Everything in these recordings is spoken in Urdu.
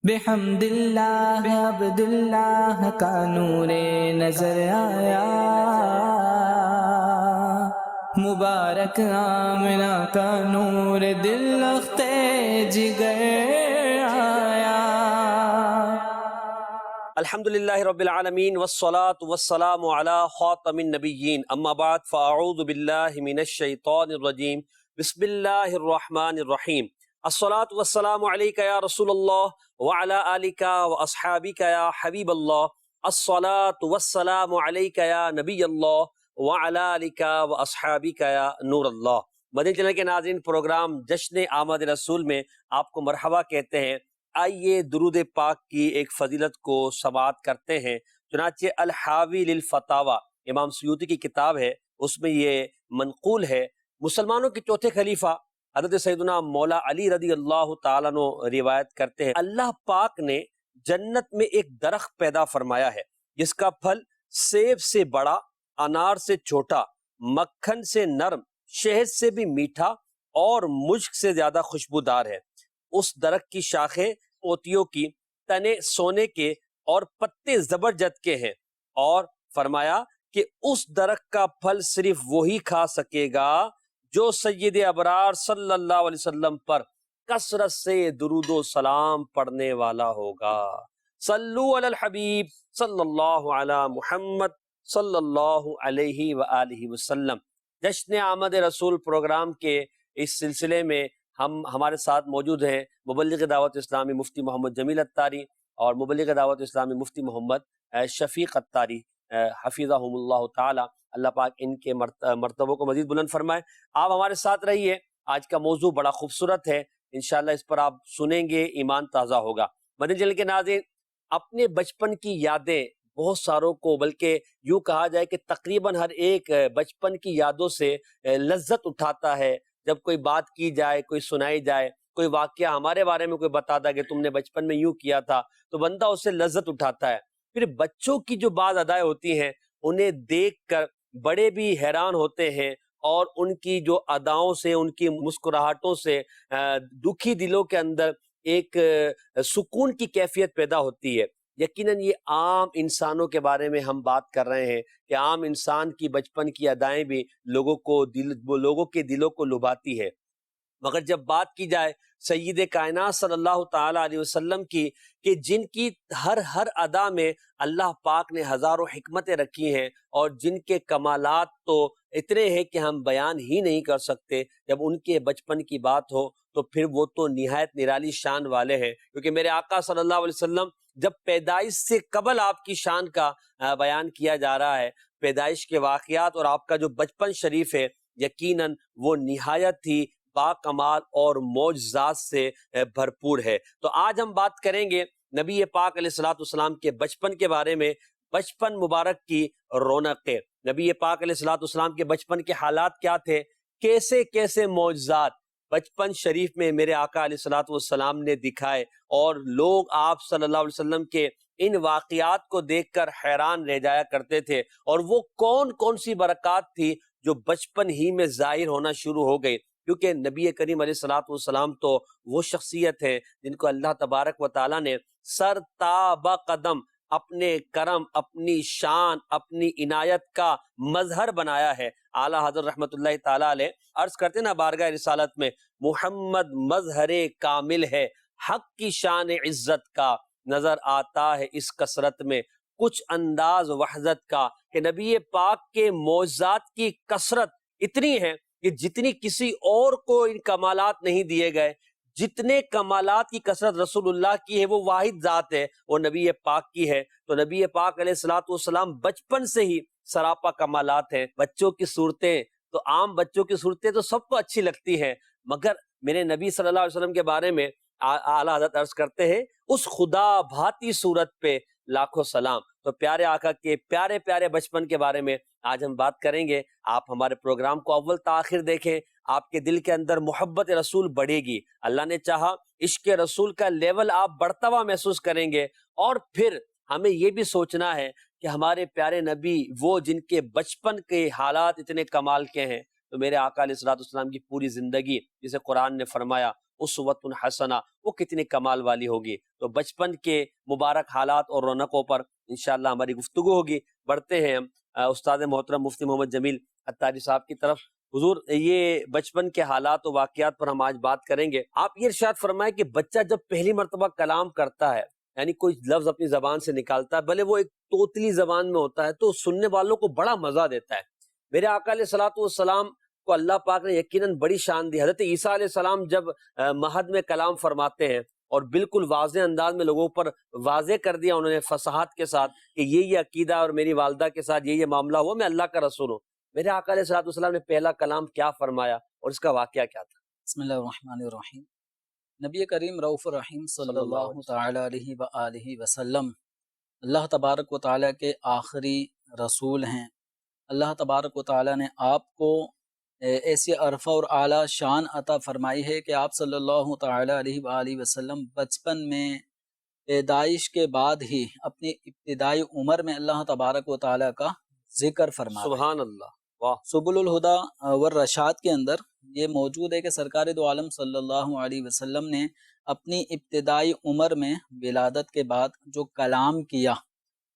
بحمداللہ عبداللہ کا نور نظر آیا، مبارک آمنہ کا نور دل اختے جگر آیا۔ الحمدللہ رب العالمین والصلاة والسلام علی خاتم النبیین، اما بعد فاعوذ باللہ من الشیطان الرجیم، بسم اللہ الرحمن الرحیم۔ الصلاة والسلام علیکہ یا رسول اللہ وعلی آلکہ واصحابکہ یا حبیب اللہ، الصلاة والسلام علیکہ یا نبی اللہ وعلی آلکہ واصحابکہ یا نور اللہ۔ مدنی چینل کے ناظرین، پروگرام جشن آمد رسول میں آپ کو مرحبا کہتے ہیں۔ آئیے درود پاک کی ایک فضیلت کو سماعت کرتے ہیں۔ چنانچہ الحاوی للفتاوی امام سیوطی کی کتاب ہے، اس میں یہ منقول ہے، مسلمانوں کے چوتھے خلیفہ حضرت سیدنا مولا علی رضی اللہ تعالیٰ عنہ روایت کرتے ہیں، اللہ پاک نے جنت میں ایک درخت پیدا فرمایا ہے جس کا پھل سیب سے بڑا، انار سے چھوٹا، مکھن سے نرم، شہد سے بھی میٹھا اور مشک سے زیادہ خوشبودار ہے۔ اس درخت کی شاخیں موتیوں کی، تنے سونے کے اور پتے زبرجد کے ہیں، اور فرمایا کہ اس درخت کا پھل صرف وہی کھا سکے گا جو سید ابرار صلی اللہ علیہ وسلم پر کثرت سے درود و سلام پڑھنے والا ہوگا۔ صلو علی الحبیب صلی اللہ علی محمد صلی اللہ علیہ وآلہ وسلم۔ جشن آمد رسول پروگرام کے اس سلسلے میں ہمارے ساتھ موجود ہیں مبلغ دعوت اسلامی مفتی محمد جمیل عطاری اور مبلغ دعوت اسلامی مفتی محمد شفیق عطاری حفظہم اللہ تعالی۔ اللہ پاک ان کے مرتبوں کو مزید بلند فرمائے۔ آپ ہمارے ساتھ رہیے، آج کا موضوع بڑا خوبصورت ہے، انشاءاللہ اس پر آپ سنیں گے، ایمان تازہ ہوگا۔ مدنی چینل کے ناظرین، اپنے بچپن کی یادیں بہت ساروں کو، بلکہ یوں کہا جائے کہ تقریباً ہر ایک بچپن کی یادوں سے لذت اٹھاتا ہے۔ جب کوئی بات کی جائے، کوئی سنائی جائے، کوئی واقعہ ہمارے بارے میں کوئی بتاتا کہ تم نے بچپن میں یوں کیا تھا، تو بندہ اس سے لذت اٹھاتا ہے۔ پھر بچوں کی جو بعض ادائیں ہوتی ہیں، انہیں دیکھ کر بڑے بھی حیران ہوتے ہیں، اور ان کی جو اداؤں سے، ان کی مسکراہٹوں سے دکھی دلوں کے اندر ایک سکون کی کیفیت پیدا ہوتی ہے۔ یقیناً یہ عام انسانوں کے بارے میں ہم بات کر رہے ہیں کہ عام انسان کی بچپن کی ادائیں بھی لوگوں کے دلوں کو لبھاتی ہے۔ مگر جب بات کی جائے سید کائنات صلی اللہ تعالی علیہ وسلم کی، کہ جن کی ہر ادا میں اللہ پاک نے ہزاروں حکمتیں رکھی ہیں، اور جن کے کمالات تو اتنے ہیں کہ ہم بیان ہی نہیں کر سکتے، جب ان کے بچپن کی بات ہو تو پھر وہ تو نہایت نرالی شان والے ہیں۔ کیونکہ میرے آقا صلی اللہ علیہ وسلم جب پیدائش سے قبل آپ کی شان کا بیان کیا جا رہا ہے، پیدائش کے واقعات اور آپ کا جو بچپن شریف ہے، یقیناً وہ نہایت ہی با کمال اور معجزات سے بھرپور ہے۔ تو آج ہم بات کریں گے نبی پاک علیہ الصلوۃ والسلام کے بچپن کے بارے میں، بچپن مبارک کی رونقیں، نبی پاک علیہ الصلوۃ والسلام کے بچپن کے حالات کیا تھے، کیسے کیسے معجزات بچپن شریف میں میرے آقا علیہ الصلوۃ والسلام نے دکھائے، اور لوگ آپ صلی اللہ علیہ وسلم کے ان واقعات کو دیکھ کر حیران رہ جایا کرتے تھے، اور وہ کون کون سی برکات تھی جو بچپن ہی میں ظاہر ہونا شروع ہو گئی۔ کیونکہ نبی کریم علیہ الصلوۃ والسلام تو وہ شخصیت ہے جن کو اللہ تبارک و تعالیٰ نے سر تا با قدم اپنے کرم، اپنی شان، اپنی عنایت کا مظہر بنایا ہے۔ اعلیٰ حضرت رحمت اللہ تعالیٰ علیہ عرض کرتے نا بارگاہ رسالت میں، محمد مظہر کامل ہے، حق کی شان عزت کا نظر آتا ہے اس کثرت میں، کچھ انداز وحدت کا، کہ نبی پاک کے معجزات کی کثرت اتنی ہے کہ جتنی کسی اور کو ان کمالات نہیں دیے گئے، جتنے کمالات کی کثرت رسول اللہ کی ہے وہ واحد ذات ہے، وہ نبی پاک کی ہے۔ تو نبی پاک علیہ الصلوۃ والسلام بچپن سے ہی سراپا کمالات ہیں۔ بچوں کی صورتیں تو عام بچوں کی صورتیں تو سب کو اچھی لگتی ہیں، مگر میرے نبی صلی اللہ علیہ وسلم کے بارے میں اعلیٰ حضرت عرض کرتے ہیں، اس خدا بھاتی صورت پہ لاکھوں سلام۔ تو پیارے آقا کے پیارے پیارے بچپن کے بارے میں آج ہم بات کریں گے۔ آپ ہمارے پروگرام کو اول تاخیر دیکھیں، آپ کے دل کے اندر محبت رسول بڑھے گی، اللہ نے چاہا عشق رسول کا لیول آپ بڑھتا ہوا محسوس کریں گے۔ اور پھر ہمیں یہ بھی سوچنا ہے کہ ہمارے پیارے نبی وہ جن کے بچپن کے حالات اتنے کمال کے ہیں، تو میرے آقا علیہ الصلوۃ والسلام کی پوری زندگی جسے قرآن نے فرمایا اسوۃ حسنہ وہ کتنی کمال والی ہوگی. تو بچپن کے مبارک حالات اور رونقوں پر انشاءاللہ ہماری گفتگو ہوگی. بڑھتے ہیں ہم استاد محترم مفتی محمد جمیل عطاری صاحب کی طرف. حضور یہ بچپن کے حالات و واقعات پر ہم آج بات کریں گے. آپ یہ ارشاد فرمائیں کہ بچہ جب پہلی مرتبہ کلام کرتا ہے یعنی کوئی لفظ اپنی زبان سے نکالتا ہے بھلے وہ ایک توتلی زبان میں ہوتا ہے تو سننے والوں کو بڑا مزہ دیتا ہے. میرے آقا علیہ الصلوۃ والسلام کو اللہ پاک نے یقیناً بڑی شان دی. حضرت عیسیٰ علیہ السلام جب مہد میں کلام فرماتے ہیں اور بالکل واضح انداز میں لوگوں پر واضح کر دیا انہوں نے فصاحت کے ساتھ کہ یہ عقیدہ اور میری والدہ کے ساتھ یہ معاملہ ہوا میں اللہ کا رسول ہوں. میرے آقا علیہ الصلوۃ والسلام نے پہلا کلام کیا فرمایا اور اس کا واقعہ کیا تھا؟ بسم اللہ الرحمن الرحیم. نبی کریم رؤوف الرحیم صلی اللہ تعالی علیہ وآلہ وسلم اللہ تبارک و تعالیٰ کے آخری رسول ہیں. اللہ تبارک و تعالیٰ نے آپ کو ایسی عرفہ اور اعلیٰ شان عطا فرمائی ہے کہ آپ صلی اللہ تعالی علیہ وآلہ وسلم بچپن میں پیدائش کے بعد ہی اپنی ابتدائی عمر میں اللہ تبارک و تعالیٰ کا ذکر فرما رہے ہیں. سبحان اللہ. واہ. سبل الہدی والرشاد کے اندر یہ موجود ہے کہ سرکار دو عالم صلی اللہ علیہ وسلم نے اپنی ابتدائی عمر میں ولادت کے بعد جو کلام کیا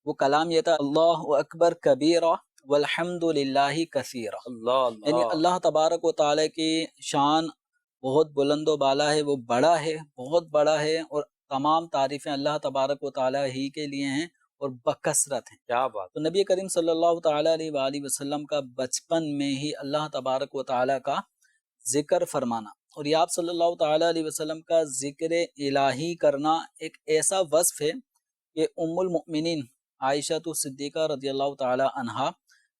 وہ کلام یہ تھا اللہ اکبر کبیرہ والحمد للہ کثیرہ. اللہ یعنی اللہ تبارک و تعالیٰ کی شان بہت بلند و بالا ہے، وہ بڑا ہے، بہت بڑا ہے، اور تمام تعریفیں اللہ تبارک و تعالیٰ ہی کے لیے ہیں اور بکثرت ہیں. کیا بات. تو نبی کریم صلی اللہ تعالیٰ علیہ وآلہ وسلم کا بچپن میں ہی اللہ تبارک و تعالیٰ کا ذکر فرمانا اور یہ آپ صلی اللہ تعالیٰ علیہ وسلم کا ذکر الہی کرنا ایک ایسا وصف ہے کہ ام المؤمنین عائشہ صدیقہ رضی اللہ تعالیٰ عنہا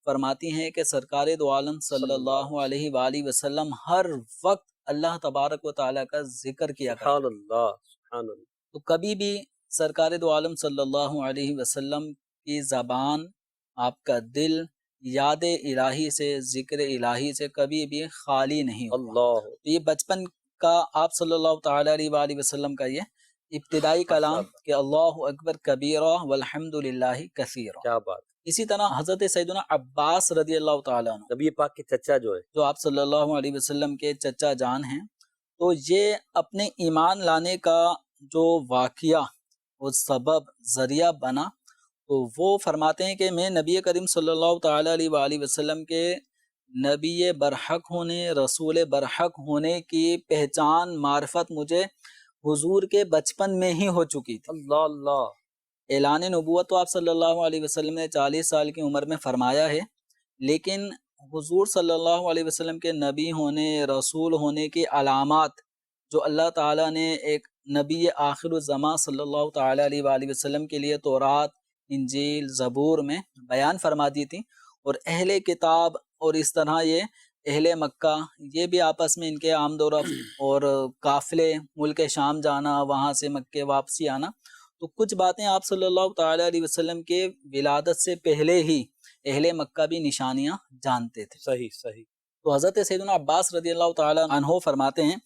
فرماتی ہیں کہ سرکار دو عالم صلی اللہ علیہ وآلہ وسلم ہر وقت اللہ تبارک و تعالیٰ کا ذکر کیا کرتے. سبحان اللہ. سبحان اللہ. تو کبھی بھی سرکار دو عالم صلی اللہ علیہ وسلم کی زبان، آپ کا دل یاد الہی سے، ذکر الہی سے کبھی بھی خالی نہیں ہوتا. اللہ. تو یہ بچپن کا آپ صلی اللہ تعالی علیہ وآلہ وسلم کا یہ ابتدائی کلام کہ اللہ اکبر کبیرہ والحمد للہ کثیرہ. کیا بات. اسی طرح حضرت سیدنا عباس رضی اللہ تعالیٰ عنہ نبی پاک کے چچا جو ہے جو آپ صلی اللہ علیہ وسلم کے چچا جان ہیں، تو یہ اپنے ایمان لانے کا جو واقعہ وہ سبب ذریعہ بنا، تو وہ فرماتے ہیں کہ میں نبی کریم صلی اللہ تعالیٰ علیہ وآلہ وسلم کے نبی برحق ہونے، رسول برحق ہونے کی پہچان معرفت مجھے حضور کے بچپن میں ہی ہو چکی تھی. اللہ اللہ. اعلان نبوت تو آپ صلی اللہ علیہ وسلم نے 40 سال کی عمر میں فرمایا ہے، لیکن حضور صلی اللہ علیہ وسلم کے نبی ہونے، رسول ہونے کی علامات جو اللہ تعالیٰ نے ایک نبی آخر الزمان صلی اللہ تعالیٰ علیہ وآلہ وسلم کے لیے تورات، انجیل، زبور میں بیان فرما دی تھی، اور اہل کتاب اور اس طرح یہ اہل مکہ یہ بھی آپس میں ان کے آمد و رفت اور قافلے ملک شام جانا، وہاں سے مکے واپسی آنا، تو کچھ باتیں آپ صلی اللہ تعالیٰ علیہ وسلم کے ولادت سے پہلے ہی اہل مکہ بھی نشانیاں جانتے تھے. صحیح صحیح. تو حضرت سیدنا عباس رضی اللہ تعالیٰ عنہ فرماتے ہیں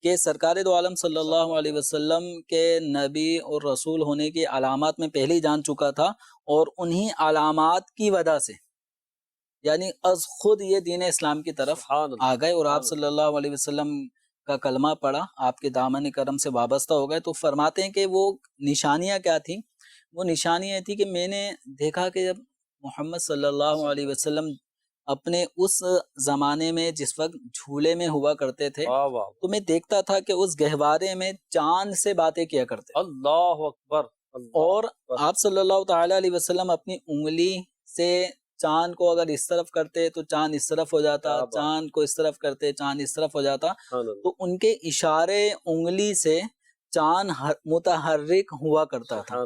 کہ سرکار دو عالم صلی اللہ علیہ وسلم کے نبی اور رسول ہونے کی علامات میں پہلے ہی جان چکا تھا، اور انہی علامات کی وجہ سے یعنی از خود یہ دین اسلام کی طرف آ گئے اور آپ صلی اللہ علیہ وسلم کا کلمہ پڑھا، آپ کے دامن کرم سے وابستہ ہو گئے. تو فرماتے ہیں کہ وہ نشانیاں کیا تھیں؟ وہ نشانیاں تھیں کہ میں نے دیکھا کہ جب محمد صلی اللہ علیہ وسلم اپنے اس زمانے میں جس وقت جھولے میں ہوا کرتے تھے تو میں دیکھتا تھا کہ اس گہوارے میں چاند سے باتیں کیا کرتے. اللہ اکبر. اور آپ صلی اللہ تعالیٰ علیہ وسلم اپنی انگلی سے چاند کو اگر اس طرف کرتے تو چاند اس طرف ہو جاتا، چاند کو اس طرف کرتے چاند اس طرف ہو جاتا. تو ان کے اشارے انگلی سے چاند متحرک ہوا کرتا تھا.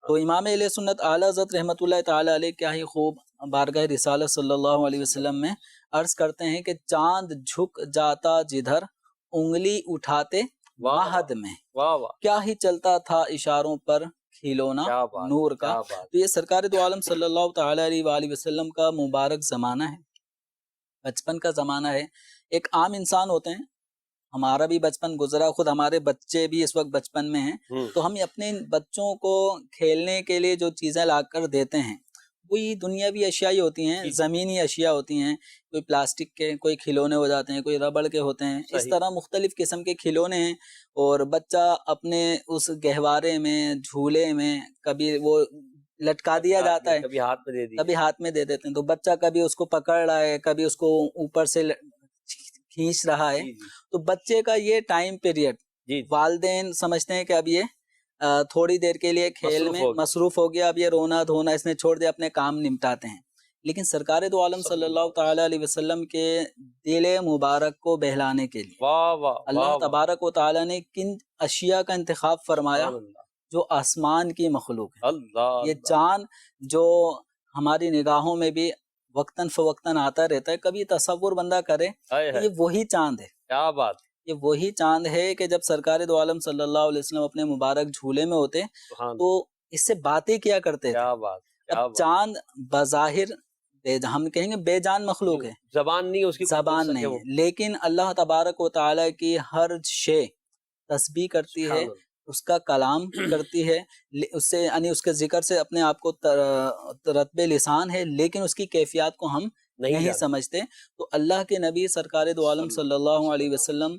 تو امام اہل سنت اعلیٰ حضرت رحمۃ اللہ تعالیٰ علیہ کیا ہی خوب بارگاہ رسالت صلی اللہ علیہ وسلم میں عرض کرتے ہیں کہ چاند جھک جاتا جدھر انگلی اٹھاتے مہد میں، کیا ہی چلتا تھا اشاروں پر کھلونا نور کا. تو یہ سرکار دو عالم صلی اللہ تعالیٰ علیہ وآلہ وسلم کا مبارک زمانہ ہے، بچپن کا زمانہ ہے. ایک عام انسان ہوتے ہیں، ہمارا بھی بچپن گزرا، خود ہمارے بچے بھی اس وقت بچپن میں ہیں، تو ہم اپنے بچوں کو کھیلنے کے لیے جو چیزیں لا کر دیتے ہیں کوئی دنیاوی اشیاء ہی ہوتی ہیں، زمینی اشیاء ہوتی ہیں، کوئی پلاسٹک کے، کوئی کھلونے ہو جاتے ہیں، کوئی ربڑ کے ہوتے ہیں، اس طرح مختلف قسم کے کھلونے ہیں، اور بچہ اپنے اس گہوارے میں، جھولے میں کبھی وہ لٹکا دیا جاتا ہے، کبھی ہاتھ میں دے دیا، کبھی ہاتھ میں دے دیتے ہیں، تو بچہ کبھی اس کو پکڑ رہا ہے، کبھی اس کو اوپر سے کھینچ رہا ہے، تو بچے کا یہ ٹائم پیریڈ والدین سمجھتے ہیں کہ اب یہ تھوڑی دیر کے لیے کھیل میں مصروف ہو گیا، اب یہ رونا دھونا اس نے چھوڑ دیا، اپنے کام نمٹاتے ہیں. لیکن سرکار دو عالم صلی اللہ تعالی علیہ وسلم کے دل مبارک کو بہلانے کے لیے اللہ تبارک و تعالی نے کن اشیاء کا انتخاب فرمایا جو آسمان کی مخلوق ہے. یہ چاند جو ہماری نگاہوں میں بھی وقتاً فوقتاً آتا رہتا ہے، کبھی تصور بندہ کرے کہ یہ وہی چاند ہے. کیا بات، یہ وہی چاند ہے کہ جب سرکار دو عالم صلی اللہ علیہ وسلم اپنے مبارک جھولے میں ہوتے تو اس سے باتیں کیا کرتے تھے. اب چاند بظاہر ہم کہیں گے بے جان مخلوق ہے، زبان نہیں، اس کی زبان نہیں ہے، لیکن اللہ تبارک و تعالی کی ہر شے تسبیح کرتی ہے، اس کا کلام کرتی ہے، اس سے یعنی اس کے ذکر سے اپنے آپ کو رتبے لسان ہے، لیکن اس کی کیفیات کو ہم نہیں سمجھتے. تو اللہ کے نبی سرکار دو عالم صلی اللہ علیہ وسلم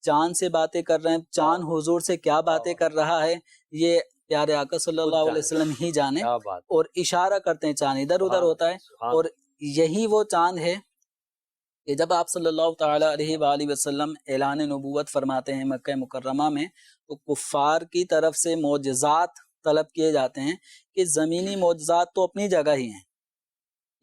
چاند سے باتیں کر رہے ہیں، چاند حضور سے کیا باتیں کر رہا ہے یہ پیارے آقا صلی اللہ علیہ وسلم ہی جانے، اور اشارہ کرتے ہیں چاند ادھر ادھر ہوتا ہے. اور یہی وہ چاند ہے کہ جب آپ صلی اللہ تعالی علیہ وآلہ وسلم اعلان نبوت فرماتے ہیں مکہ مکرمہ میں، تو کفار کی طرف سے معجزات طلب کیے جاتے ہیں کہ زمینی معجزات تو اپنی جگہ ہی ہیں،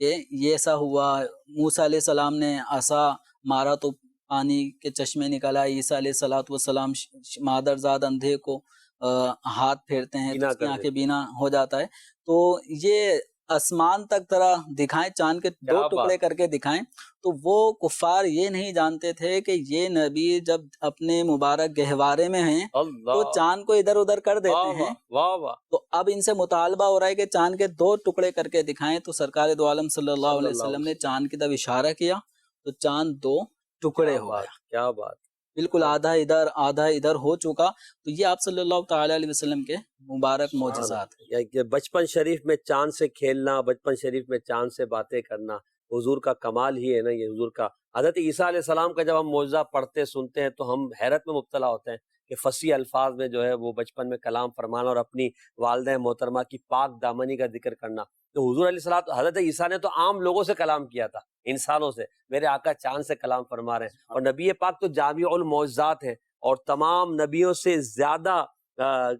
یہ ایسا ہوا، موسیٰ علیہ السلام نے عصا مارا تو پانی کے چشمے نکلا، عیسیٰ علیہ السلام مادرزاد اندھے کو ہاتھ پھیرتے ہیں تو اس کی آنکھیں بینا ہو جاتا ہے. تو یہ آسمان تک طرح دکھائیں، چاند کے دو ٹکڑے کر کے دکھائیں، تو وہ کفار یہ نہیں جانتے تھے کہ یہ نبی جب اپنے مبارک گہوارے میں ہیں تو چاند کو ادھر ادھر کر دیتے ہیں. تو اب ان سے مطالبہ ہو رہا ہے کہ چاند کے دو ٹکڑے کر کے دکھائیں. تو سرکار دو عالم صلی اللہ علیہ وسلم نے چاند کی طرف اشارہ کیا تو چاند دو ٹکڑے ہو گیا. کیا بات، بالکل آدھا ادھر ہو چکا. تو یہ آپ صلی اللہ تعالی علیہ وسلم کے مبارک معجزات ہیں. بچپن شریف میں چاند سے کھیلنا، بچپن شریف میں چاند سے باتیں کرنا حضور کا کمال ہی ہے نا. یہ حضور کا، حضرت عیسیٰ علیہ السلام کا جب ہم معجزہ پڑھتے سنتے ہیں تو ہم حیرت میں مبتلا ہوتے ہیں کہ فصیح الفاظ میں جو ہے وہ بچپن میں کلام فرمانا اور اپنی والدہ محترمہ کی پاک دامنی کا ذکر کرنا. تو حضور علیہ السلام، حضرت عیسیٰ نے تو عام لوگوں سے کلام کیا تھا، انسانوں سے. میرے آقا چاند سے کلام فرما رہے ہیں، اور نبی پاک تو جامع المعجزات ہیں، اور تمام نبیوں سے زیادہ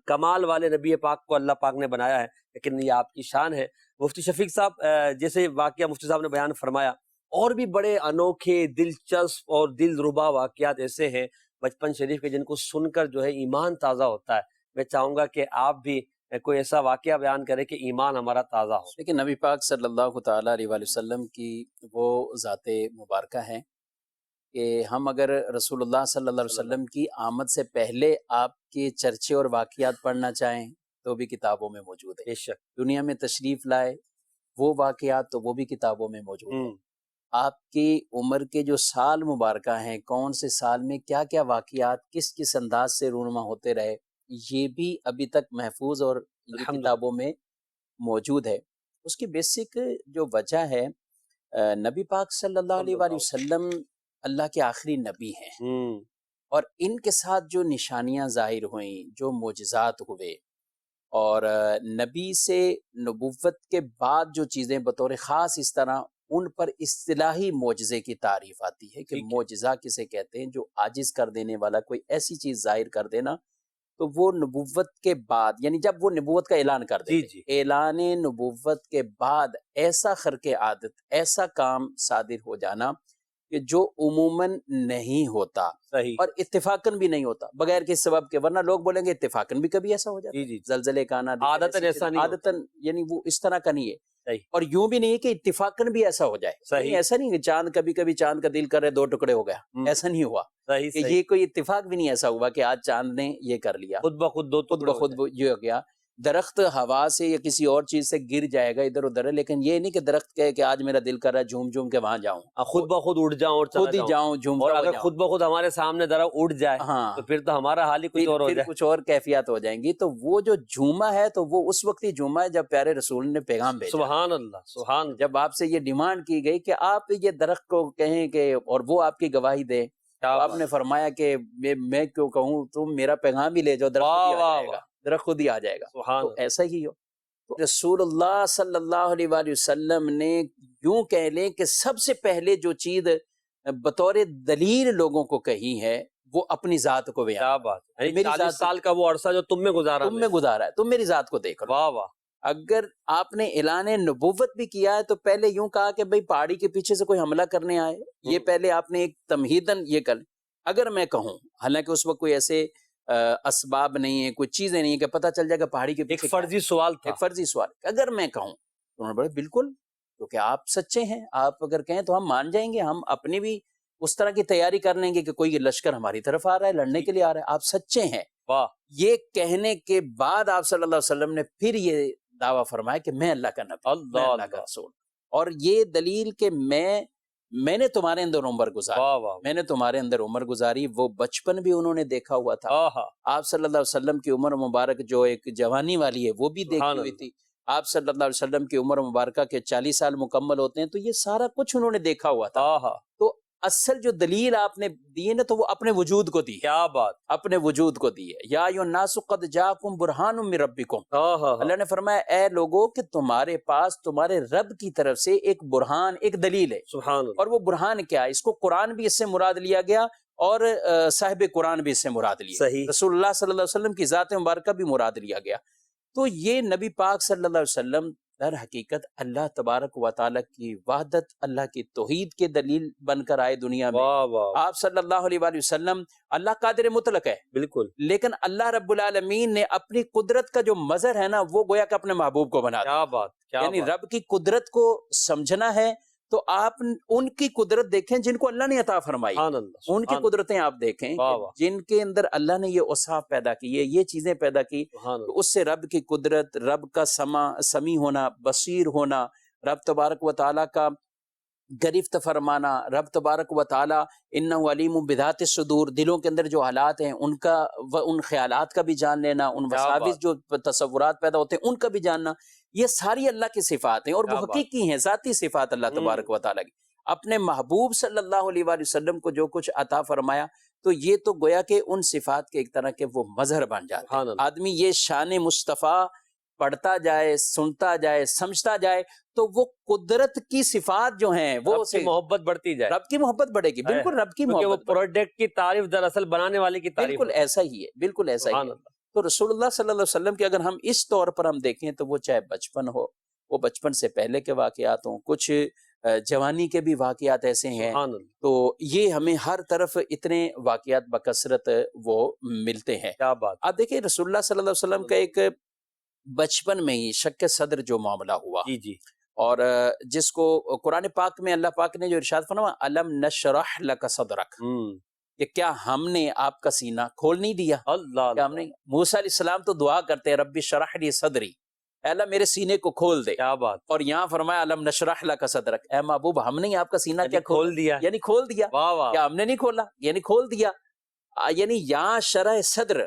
کمال والے نبی پاک کو اللہ پاک نے بنایا ہے. لیکن یہ آپ کی شان ہے. مفتی شفیق صاحب، جیسے واقعہ مفتی صاحب نے بیان فرمایا، اور بھی بڑے انوکھے، دلچسپ اور دل ربا واقعات ایسے ہیں بچپن شریف کے جن کو سن کر جو ہے ایمان تازہ ہوتا ہے. میں چاہوں گا کہ آپ بھی کوئی ایسا واقعہ بیان کرے کہ ایمان ہمارا تازہ ہو. لیکن نبی پاک صلی اللہ تعالیٰ علیہ وآلہ وسلم کی وہ ذات مبارکہ ہے کہ ہم اگر رسول اللہ صلی اللہ علیہ وسلم کی آمد سے پہلے آپ کے چرچے اور واقعات پڑھنا چاہیں تو بھی کتابوں میں موجود ہے. بے شک. دنیا میں تشریف لائے وہ واقعات تو وہ بھی کتابوں میں موجود ہیں. آپ کی عمر کے جو سال مبارکہ ہیں، کون سے سال میں کیا کیا واقعات کس کس انداز سے رونما ہوتے رہے، یہ بھی ابھی تک محفوظ اور کتابوں میں موجود ہے. اس کی بیسک جو وجہ ہے، نبی پاک صلی اللہ علیہ وآلہ وسلم اللہ کے آخری نبی ہیں، اور ان کے ساتھ جو نشانیاں ظاہر ہوئیں، جو معجزات ہوئے، اور نبی سے نبوت کے بعد جو چیزیں بطور خاص اس طرح ان پر اصطلاحی معجزے کی تعریف آتی ہے کہ معجزہ کسے کہتے ہیں، جو عاجز کر دینے والا کوئی ایسی چیز ظاہر کر دینا. تو وہ نبوت کے بعد، یعنی جب وہ نبوت کا اعلان کر دیتے، اعلان نبوت کے بعد ایسا خرق عادت، ایسا کام صادر ہو جانا کہ جو عموماً نہیں ہوتا، اور اتفاقاً بھی نہیں ہوتا بغیر کسی سبب کے. ورنہ لوگ بولیں گے اتفاقاً بھی کبھی ایسا ہو جاتا ہے، زلزلے کا آنا عادتاً ایسا نہیں، عادتاً یعنی وہ اس طرح کا نہیں ہے. اور یوں بھی نہیں ہے کہ اتفاقاً بھی ایسا ہو جائے. ایسا نہیں کہ چاند کبھی کبھی چاند کا دل کر رہے دو ٹکڑے ہو گیا، ایسا نہیں ہوا. کہ یہ کوئی اتفاق بھی نہیں ایسا ہوا کہ آج چاند نے یہ کر لیا، خود بخود خود بخود یہ ہو گیا. درخت ہوا سے یا کسی اور چیز سے گر جائے گا ادھر ادھر، لیکن یہ نہیں کہ درخت کہے کہ آج میرا دل کر رہا ہے جھوم جھوم کے وہاں جاؤں، خود بخود اڑ جاؤں اور خود ہی چلا جاؤں جھومتا اور ہوا اگر جاؤں۔ خود بخود ہمارے سامنے درخت اڑ جائے ہاں تو پھر تو ہمارا حال ہی کچھ اور ہو پھر جائے۔ کچھ اور کیفیات ہو جائیں گی۔ تو وہ جو جھوما ہے تو وہ اس وقت ہی جھوما ہے جب پیارے رسول نے پیغام بھیجا، سبحان اللہ، سبحان اللہ، جب آپ سے یہ ڈیمانڈ کی گئی کہ آپ یہ درخت کو کہیں کہ اور وہ آپ کی گواہی دے، تو آپ نے فرمایا کہ میں کیوں کہوں، تم میرا پیغام ہی لے جاؤ، درخت خود ہی آ جائے گا، درخت خود ہی آ جائے گا۔ سبحان تو اللہ، ایسا ہی ہو۔ تو رسول اللہ صلی اللہ علیہ وآلہ وسلم نے یوں کہہ لیں کہ سب سے پہلے جو چیز بطور دلیل لوگوں کو کہی ہے وہ اپنی ذات کو بیان، کیا بات ہے، یعنی میری 40 ذات سال کا وہ عرصہ جو تم میں گزارا، تم میں گزارا ہے، تم میری ذات کو دیکھ لو۔ واہ واہ، اگر آپ نے اعلان نبوت بھی کیا ہے تو پہلے یوں کہا کہ بھئی پہاڑی کے پیچھے سے کوئی حملہ کرنے آئے، یہ پہلے آپ نے ایک تمہیدن یہ کر، اگر میں کہوں، حالانکہ اس وقت کوئی ایسے اسباب نہیں ہیں، کوئی چیزیں نہیں ہیں کہ پتہ چل جائے کہ پہاڑی کے پیچھے ایک فرضی سوال تھا، ایک فرضی سوال، اگر میں کہوں تو انہوں نے بڑے بالکل، کیونکہ آپ سچے ہیں، آپ اگر کہیں تو ہم مان جائیں گے، ہم اپنی بھی اس طرح کی تیاری کر لیں گے کہ کوئی لشکر ہماری طرف آ رہا ہے، لڑنے کے لیے آ رہا ہے، آپ سچے ہیں۔ واہ، یہ کہنے کے بعد آپ صلی اللہ علیہ وسلم نے پھر یہ دعویٰ فرمایا کہ میں اللہ کا نبی، میں اللہ کا رسول، اور یہ دلیل کہ میں نے تمہارے اندر عمر گزاری، واہ واہ، میں نے تمہارے اندر عمر گزاری، وہ بچپن بھی انہوں نے دیکھا ہوا تھا، آہا، آپ صلی اللہ علیہ وسلم کی عمر مبارک جو ایک جوانی والی ہے وہ بھی دیکھی سبحان ہوئی اللہ، تھی، آپ صلی اللہ علیہ وسلم کی عمر مبارکہ کے 40 سال مکمل ہوتے ہیں، تو یہ سارا کچھ انہوں نے دیکھا ہوا تھا۔ آہا، تو اصل جو دلیل آپ نے دی ہے نا تو وہ اپنے وجود کو دی ہے، کیا بات، اپنے وجود کو دی ہے۔ یا ایھا الناس قد جاءکم برہان من ربکم، آہا، اللہ نے فرمایا اے لوگو کہ تمہارے پاس تمہارے رب کی طرف سے ایک برہان، ایک دلیل ہے، سبحان اللہ، اور وہ برہان کیا ہے؟ اس کو قرآن بھی اس سے مراد لیا گیا اور صاحب قرآن بھی اس سے مراد لیا، صحیح، رسول اللہ صلی اللہ علیہ وسلم کی ذات مبارکہ بھی مراد لیا گیا۔ تو یہ نبی پاک صلی اللہ علیہ وسلم در حقیقت اللہ تبارک و تعالیٰ کی وحدت، اللہ کی توحید کے دلیل بن کر آئے دنیا میں۔ واہ واہ، آپ صلی اللہ علیہ وآلہ وسلم، اللہ قادر مطلق ہے، بالکل، لیکن اللہ رب العالمین نے اپنی قدرت کا جو مظہر ہے نا وہ گویا کہ اپنے محبوب کو بنا دیا، کیا بات، کیا یعنی بات، رب کی قدرت کو سمجھنا ہے تو آپ ان کی قدرت دیکھیں جن کو اللہ نے عطا فرمائی، سبحان اللہ، ان کی سبحان اللہ، قدرتیں آپ دیکھیں واہ واہ، جن کے اندر اللہ نے یہ اوصاف پیدا کی ہے، یہ چیزیں پیدا کی، سبحان اللہ، تو اس سے رب کی قدرت، رب کا سمیع ہونا، بصیر ہونا، رب تبارک و تعالیٰ کا گرفت فرمانا، رب تبارک و تعالیٰ انہ علیم بذات الصدور، دلوں کے اندر جو حالات ہیں ان کا، ان خیالات کا بھی جان لینا، ان کیا وساوس بات، جو تصورات پیدا ہوتے ہیں ان کا بھی جاننا، یہ ساری اللہ کی صفات ہیں اور کیا وہ بات، حقیقی ہیں، ذاتی صفات اللہ تبارک و تعالیٰ کی۔ اپنے محبوب صلی اللہ علیہ وآلہ وسلم کو جو کچھ عطا فرمایا تو یہ تو گویا کہ ان صفات کے ایک طرح کے وہ مظہر بن جاتے سبحان ہیں۔ اللہ، آدمی یہ شان مصطفیٰ پڑھتا جائے، سنتا جائے، سمجھتا جائے تو وہ قدرت کی صفات جو ہیں وہ رب اسے کی محبت بڑھتی جائے، رب کی محبت بڑھے گی، بالکل رب کی کیونکہ وہ محبت بڑھے گی، پروڈکٹ کی تعریف دراصل بنانے والے کی تعریف بالکل ہے، ایسا ہی ہے، بالکل ایسا ہی سبحان ہے۔ اللہ، تو رسول اللہ صلی اللہ علیہ وسلم کے اگر ہم اس طور پر ہم دیکھیں تو وہ چاہے بچپن ہو، وہ بچپن سے پہلے کے واقعات ہوں، کچھ جوانی کے بھی واقعات ایسے ہیں، سبحان اللہ، تو یہ ہمیں ہر طرف اتنے واقعات بکثرت وہ ملتے ہیں۔ کیا بات، آپ دیکھیں رسول اللہ صلی اللہ علیہ وسلم کا ایک بچپن میں ہی شک صدر جو معاملہ ہوا، جی جی، اور جس کو قرآن پاک میں اللہ پاک نے جو ارشاد فرمایا الم نشرح لک صدرک، کہ کیا ہم نے آپ کا سینہ کھول نہیں دیا؟ اللہ، کیا ہم نے؟ موسیٰ علیہ السلام تو دعا کرتے ہیں ربی شرح لی صدری، اے اللہ میرے سینے کو کھول دے، کیا بات، اور یہاں فرمایا الم نشرح لک صدرک، اے محبوب ہم نے آپ کا سینہ یعنی کیا کھول دیا، یعنی کھول دیا، واہ واہ، کیا ہم نے نہیں کھولا؟ یعنی کھول دیا۔ یعنی یہاں شرح صدر،